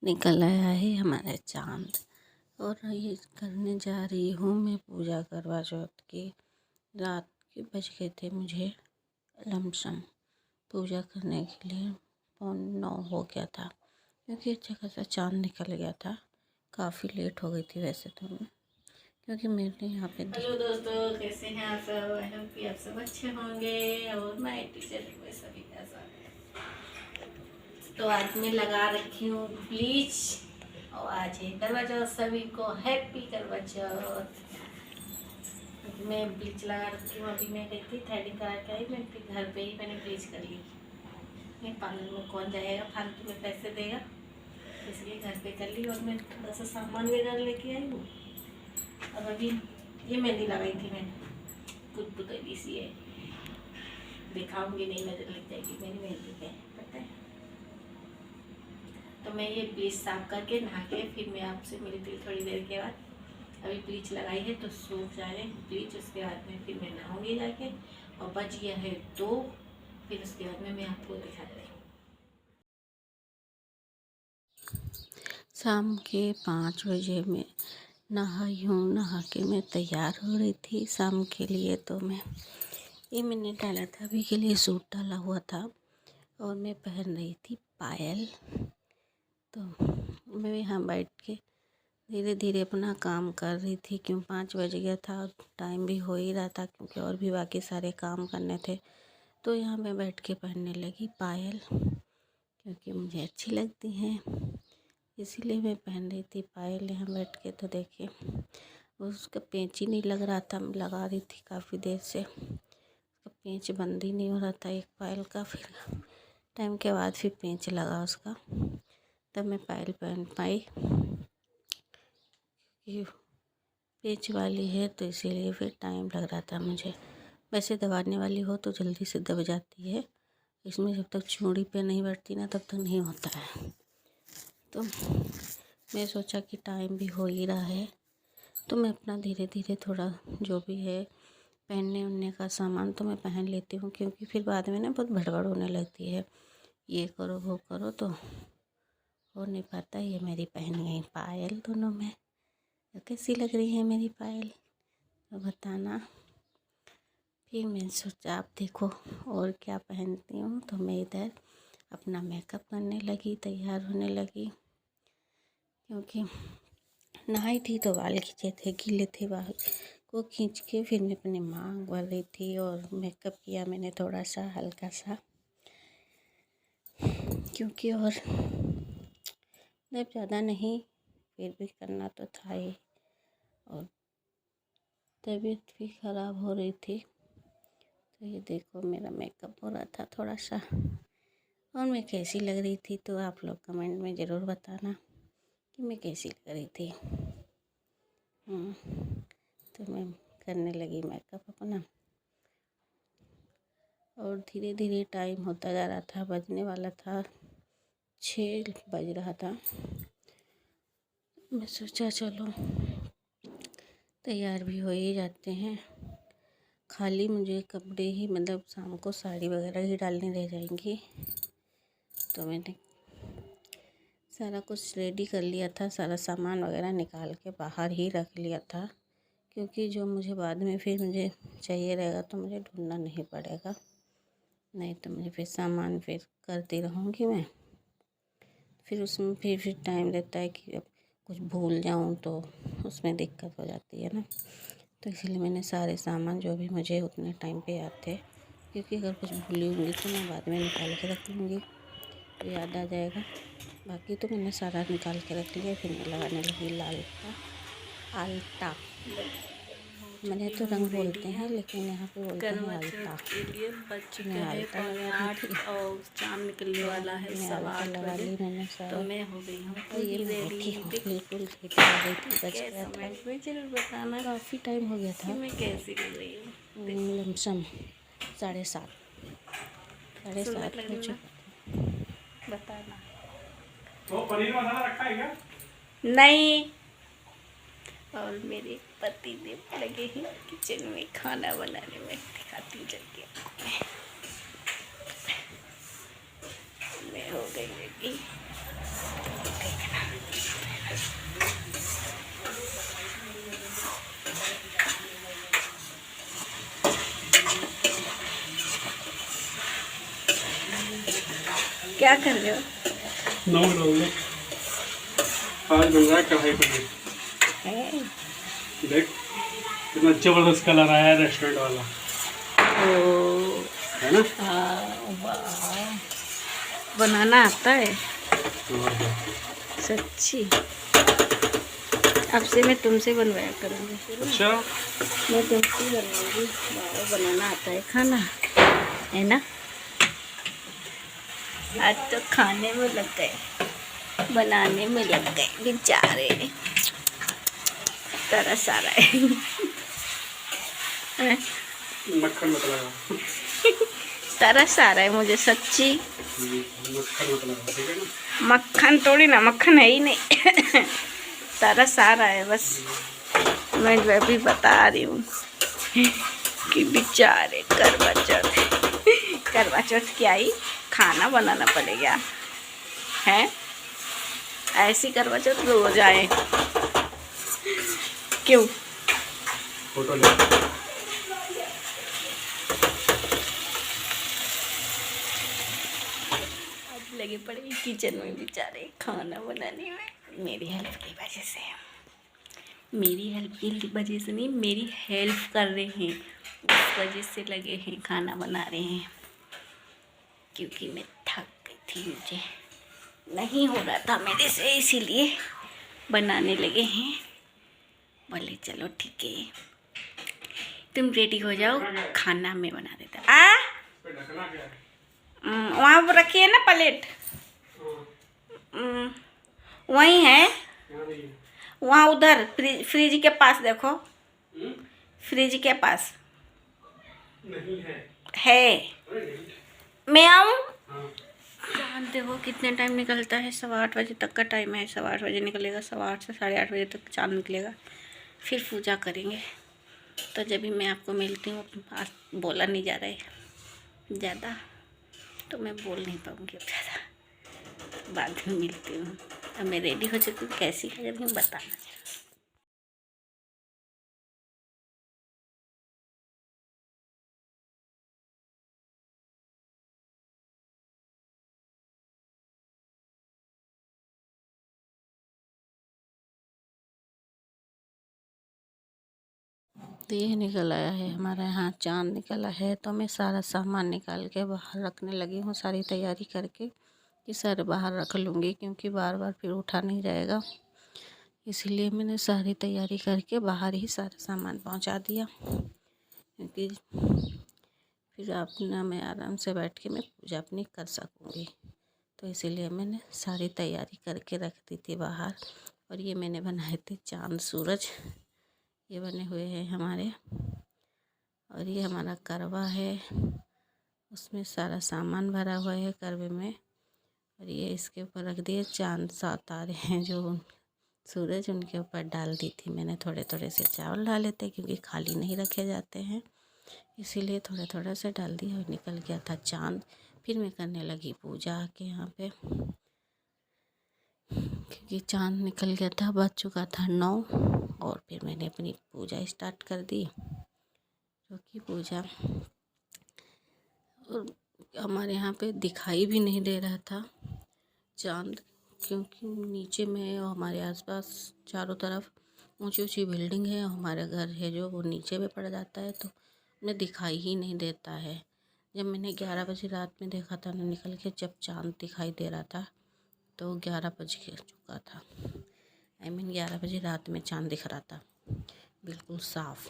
निकल आया है हमारा चांद। और ये करने जा रही हूँ मैं पूजा करवा चौथ की। रात के बज गए थे मुझे लमसम पूजा करने के लिए 8:45 हो गया था, क्योंकि अच्छा खासा चांद निकल गया था। काफ़ी लेट हो गई थी वैसे तो मैं, क्योंकि मेरे यहाँ पे। हेलो दोस्तों, कैसे हैं आप सब? आई होप कि आप सब अच्छे होंगे और मैं टीचर में सभी कैसा है। तो आज मैं लगा रखी हूँ ब्लीच और आज है करवा चौथ। सभी को हैप्पी करवा चौथ। मैं ब्लीच लगा रखी हूँ। अभी मैं गई थी थ्रेडिंग करा के आई, मैं फिर घर पे ही मैंने ब्लीच कर ली। मैं पार्लर में कौन जाएगा, फालतू में पैसे देगा, इसलिए घर पे कर ली। और मैं थोड़ा सा सामान वगैरह लेके आई हूँ। अब अभी ये मेहंदी लगाई थी मैं, खुद पुतली सी है, दिखाऊंगी नहीं, नजर लग जाएगी मेरी मेहंदी पे, पता है। तो मैं ये ब्लीच साफ करके नहा के फिर मैं आपसे मिलती हूँ थोड़ी देर के बाद। अभी ब्लीच लगाई है तो सूख जाए ब्लीच, उसके बाद में फिर मैं नहाऊंगी जाके। और बच गया है 2, फिर उसके बाद में मैं आपको दिखाती हूँ। शाम के 5 बजे मैं नहाई हूँ। नहा के मैं तैयार हो रही थी शाम के लिए। तो मैंने डाला था, अभी के लिए सूट डाला हुआ था और मैं पहन रही थी पायल। तो मैं यहाँ बैठ के धीरे धीरे अपना काम कर रही थी, क्यों 5 बज गया था, टाइम भी हो ही रहा था, क्योंकि और भी बाकी सारे काम करने थे। तो यहाँ मैं बैठ के पहनने लगी पायल, क्योंकि मुझे अच्छी लगती हैं, इसीलिए मैं पहन रही थी पायल यहाँ बैठ के। तो देखिए उसका पेंच ही नहीं लग रहा था, मैं लगा रही थी काफ़ी देर से, उसका पेंच बंद ही नहीं हो रहा था एक पायल का। फिर टाइम के बाद फिर पेंच लगा उसका, तब मैं पायल पहन पाई। ये पेंच वाली है तो इसीलिए फिर टाइम लग रहा था मुझे। वैसे दबाने वाली हो तो जल्दी से दब जाती है, इसमें जब तक चूड़ी पे नहीं बैठती ना तब तक नहीं होता है। तो मैं सोचा कि टाइम भी हो ही रहा है, तो मैं अपना धीरे धीरे थोड़ा जो भी है पहनने उनने का सामान तो मैं पहन लेती हूँ, क्योंकि फिर बाद में ना बहुत भड़बड़ होने लगती है, ये करो वो करो, तो हो नहीं पाता। ये मेरी पहन गई पायल दोनों में। तो कैसी लग रही है मेरी पायल, तो बताना। फिर मैंने सोचा आप देखो और क्या पहनती हूँ, तो मैं इधर अपना मेकअप करने लगी, तैयार होने लगी, क्योंकि नहाई थी तो बाल खींचे थे, गीले थे बाल को खींच के फिर मैं अपने मांग वाली थी और मेकअप किया मैंने थोड़ा सा हल्का सा, क्योंकि और जब ज़्यादा नहीं फिर भी करना तो था ही, और तबीयत भी ख़राब हो रही थी। तो ये देखो मेरा मेकअप हो रहा था थोड़ा सा, और मैं कैसी लग रही थी तो आप लोग कमेंट में ज़रूर बताना कि मैं कैसी लग रही थी। तो मैं करने लगी मेकअप अपना, और धीरे धीरे टाइम होता जा रहा था, बजने वाला था 6 बज रहा था। मैं सोचा चलो तैयार भी हो ही जाते हैं, खाली मुझे कपड़े ही मतलब शाम को साड़ी वगैरह ही डालने रह जाएंगी। तो मैंने सारा कुछ रेडी कर लिया था, सारा सामान वगैरह निकाल के बाहर ही रख लिया था, क्योंकि जो मुझे बाद में फिर मुझे चाहिए रहेगा तो मुझे ढूंढना नहीं पड़ेगा, नहीं तो मुझे फिर सामान फिर करती रहूँगी मैं। फिर उसमें फिर टाइम रहता है कि अब कुछ भूल जाऊँ तो उसमें दिक्कत हो जाती है ना। तो इसलिए मैंने सारे सामान जो भी मुझे उतने टाइम पे याद थे, क्योंकि अगर कुछ भूली होंगी तो मैं बाद में निकाल के रख लूँगी तो याद आ जाएगा। बाकी तो मैंने सारा निकाल के रख लिया। फिर मैं लगाने लगी लाल का आल्ता, मैंने तो रंग बोलते हैं लेकिन यहाँ पे बोलते हैं आल्ता। के लिए बज चुके मैं हैं आल्ता लगा रही 8:45 और चांद निकलने थी, वाला है मैं आल्ता 8:15 लगा बजे। ली मैंने तो सारा, मैं हो गई हूँ और ये पूरी मैं रेडी। बैठी हूँ देखो बिल्कुल रेडी हो गई थी, बज गया कैसा, था कमेंट में जरूर बताना काफ़ी टाइम हो गया कि था, मैं कैसी लग रही हूँ। देखो लमसम 7:30 सुंदर 7:30 लग हो रही हूँ ना, चुका था। बताना। तो पनीर मसाला रखा है क्या? नहीं। और मेरे पति देव लगे हैं किचन में खाना बनाने में, दिखाती हूँ चल के। मैं हो गई रेडी। क्या कर रहे हो? नौ लोग आज बन रहा है कढ़ाई पनीर। है? देख कितना जबरदस्त कलर आया है रेस्टोरेंट वाला, ओ, है ना। हाँ, वाह, बनाना आता है और क्या? सच्ची। अब से मैं तुमसे बनवाया करूँगी। अच्छा, मैं तुमसे बनवाऊंगी। वाह, बनाना आता है खाना, है ना। आज तो खाने में लग गए, बनाने में लग गए बेचारे। तरस आ रहा है। मक्खन मत लगा। तरस आ रहा है मुझे सच्ची। मक्खन मत लगा, ठीक है ना। मक्खन थोड़ी ना, मक्खन है ही नहीं। तरस आ रहा है बस। मैं भी बता रही हूँ कि बेचारे करवा चौथ की आई, खाना बनाना पड़ेगा, है। ऐसी करवा चौथ रोज आए क्यों? फोटो ले। आज लगे पड़े किचन में बेचारे खाना बनाने में। मेरी हेल्प की वजह से, मेरी हेल्प की वजह से नहीं, मेरी हेल्प कर रहे हैं, उस वजह से लगे हैं खाना बना रहे हैं। क्योंकि मैं थक गई थी, मुझे नहीं हो रहा था मेरे से, इसीलिए बनाने लगे हैं। बोले चलो ठीक है, तुम रेडी हो जाओ, खाना मैं बना देता। ढकना क्या है? वहाँ पर रखी है ना प्लेट, वहीं है, यहाँ नहीं है। वहाँ उधर फ्रिज के पास देखो, फ्रिज के पास नहीं है। है। अरे नहीं। मैं आऊँ? हाँ। जानते हो कितने टाइम निकलता है? 8:15 बजे तक का टाइम है। 8:15 बजे निकलेगा, 8:15 से 8:30 बजे तक चाँद निकलेगा, फिर पूजा करेंगे। तो जब भी मैं आपको मिलती हूँ, आज बोला नहीं जा रहा है ज़्यादा, तो मैं बोल नहीं पाऊँगी अब ज़्यादा। बाद में मिलती हूँ। अब मैं रेडी हो चुकी हूँ, कैसी है जब बताना। तो ये निकल आया है हमारे यहाँ चाँद निकला है। तो मैं सारा सामान निकाल के बाहर रखने लगी हूँ, सारी तैयारी करके कि सारे बाहर रख लूँगी, क्योंकि बार बार फिर उठा नहीं जाएगा। इसीलिए मैंने सारी तैयारी करके बाहर ही सारा सामान पहुँचा दिया, क्योंकि फिर अपना मैं आराम से बैठ के मैं पूजा अपनी कर सकूँगी। तो इसीलिए मैंने सारी तैयारी करके रख दी थी बाहर। और ये मैंने बनाए थे चाँद सूरज, ये बने हुए हैं हमारे। और ये हमारा करवा है, उसमें सारा सामान भरा हुआ है करवे में। और ये इसके ऊपर रख दिए चाँद सा तारे हैं जो सूरज, उनके ऊपर डाल दी थी मैंने। थोड़े थोड़े से चावल डाले थे, क्योंकि खाली नहीं रखे जाते हैं, इसीलिए थोड़ा थोड़ा से डाल दिया। और निकल गया था चाँद। फिर मैं करने लगी पूजा के यहाँ पे, क्योंकि चाँद निकल गया था, बज चुका था 9। और फिर मैंने अपनी पूजा स्टार्ट कर दी, जो कि पूजा हमारे यहाँ पे दिखाई भी नहीं दे रहा था चाँद, क्योंकि नीचे में और हमारे आसपास चारों तरफ ऊंची ऊंची बिल्डिंग है। और हमारा घर है जो वो नीचे में पड़ जाता है, तो उन्हें दिखाई ही नहीं देता है। जब मैंने 11 बजे रात में देखा था ना निकल के, जब चाँद दिखाई दे रहा था, तो 11 बज चुका था। 11 बजे रात में चाँद दिख रहा था बिल्कुल साफ़।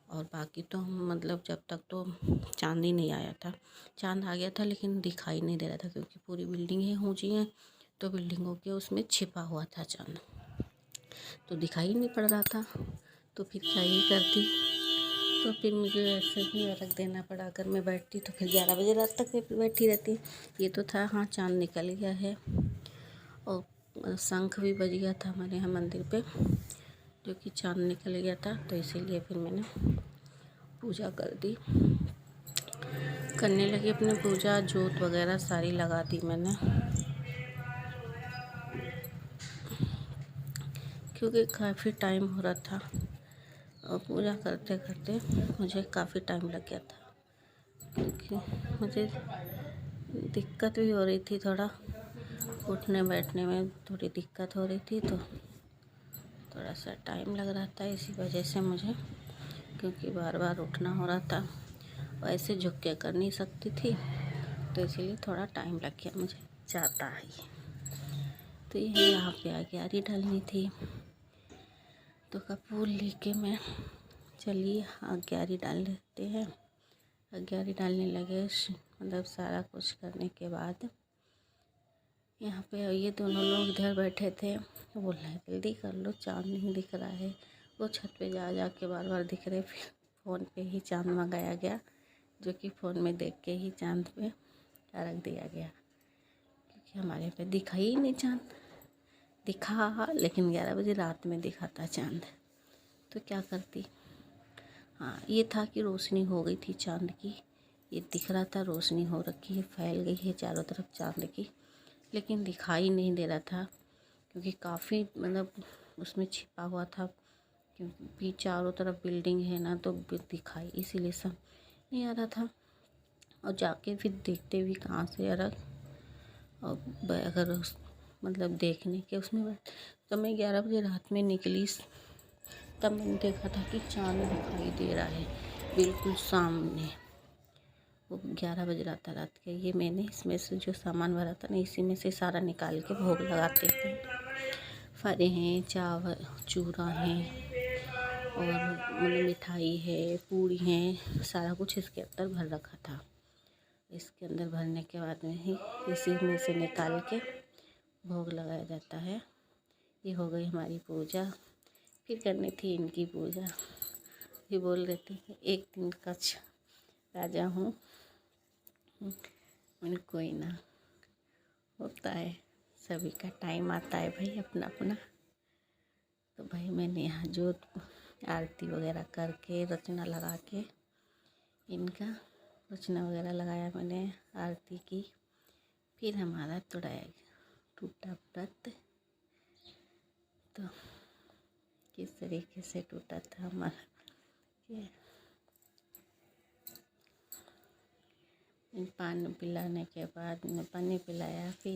और बाकी तो मतलब जब तक तो चाँद ही नहीं आया था। चाँद आ गया था लेकिन दिखाई नहीं दे रहा था, क्योंकि पूरी बिल्डिंगें ऊंची हैं, तो बिल्डिंगों के उसमें छिपा हुआ था चाँद, तो दिखाई नहीं पड़ रहा था। तो फिर क्या ही करती, तो फिर मुझे ऐसे ही रख देना पड़ा। अगर मैं बैठती तो फिर 11 बजे रात तक बैठी रहती। ये तो था, हाँ चाँद निकल गया है। और शंख भी बज गया था हमारे यहाँ मंदिर पे, जो कि चाँद निकल गया था। तो इसीलिए फिर मैंने पूजा कर दी, करने लगी अपनी पूजा। जोत वगैरह सारी लगा दी मैंने, क्योंकि काफ़ी टाइम हो रहा था और पूजा करते करते मुझे काफ़ी टाइम लग गया था, क्योंकि मुझे दिक्कत भी हो रही थी, थोड़ा उठने बैठने में थोड़ी दिक्कत हो रही थी, तो थोड़ा सा टाइम लग रहा था इसी वजह से मुझे, क्योंकि बार बार उठना हो रहा था, वैसे झुक के कर नहीं सकती थी, तो इसीलिए थोड़ा टाइम लग गया मुझे ज़्यादा ही। तो ये यहाँ पे अग्यारी डालनी थी, तो कपूर लेके मैं चलिए अग्यारी डाल देते हैं। अग्यारी डालने लगे, मतलब सारा कुछ करने के बाद यहाँ पे ये दोनों लोग इधर बैठे थे, तो बोल रहे जल्दी कर लो, चाँद नहीं दिख रहा है। वो छत पे जा के बार बार दिख रहे, फिर फ़ोन पे ही चाँद मंगाया गया, जो कि फ़ोन में देख के ही चाँद पे रख दिया गया, क्योंकि हमारे पे दिखा ही नहीं चाँद। दिखा लेकिन 11 बजे रात में दिखा था चाँद, तो क्या करती। हाँ, ये था कि रोशनी हो गई थी चाँद की, ये दिख रहा था रोशनी हो रखी है, फैल गई है चारों तरफ चाँद की, लेकिन दिखाई नहीं दे रहा था, क्योंकि काफ़ी मतलब उसमें छिपा हुआ था, क्योंकि चारों तरफ बिल्डिंग है ना, तो दिखाई इसीलिए सब नहीं आ रहा था। और जाके फिर देखते भी कहाँ से आ रहा, और अगर मतलब देखने के उसमें तो मैं 11 बजे रात में निकली, तब मैंने देखा था कि चाँद दिखाई दे रहा है बिल्कुल सामने। वो 11 बज रहा था रात के। ये मैंने इसमें से जो सामान भरा था ना, इसी में से सारा निकाल के भोग लगाते थे। फरे हैं, चावल चूरा है, और मतलब मिठाई है, पूड़ी है, सारा कुछ इसके अंदर भर रखा था। इसके अंदर भरने के बाद में ही इसी में से निकाल के भोग लगाया जाता है। ये हो गई हमारी पूजा। फिर करनी थी इनकी पूजा। ये बोल रहे थे एक दिन का राजा हूँ। मैंने कोई ना, होता है, सभी का टाइम आता है भाई अपना अपना। तो भाई मैंने यहाँ जोत आरती वगैरह करके रचना लगा के इनका रचना वगैरह लगाया मैंने, आरती की। फिर हमारा टूटा व्रत। तो किस तरीके से टूटा था हमारा, पानी पिलाने के बाद पानी पिलाया, फिर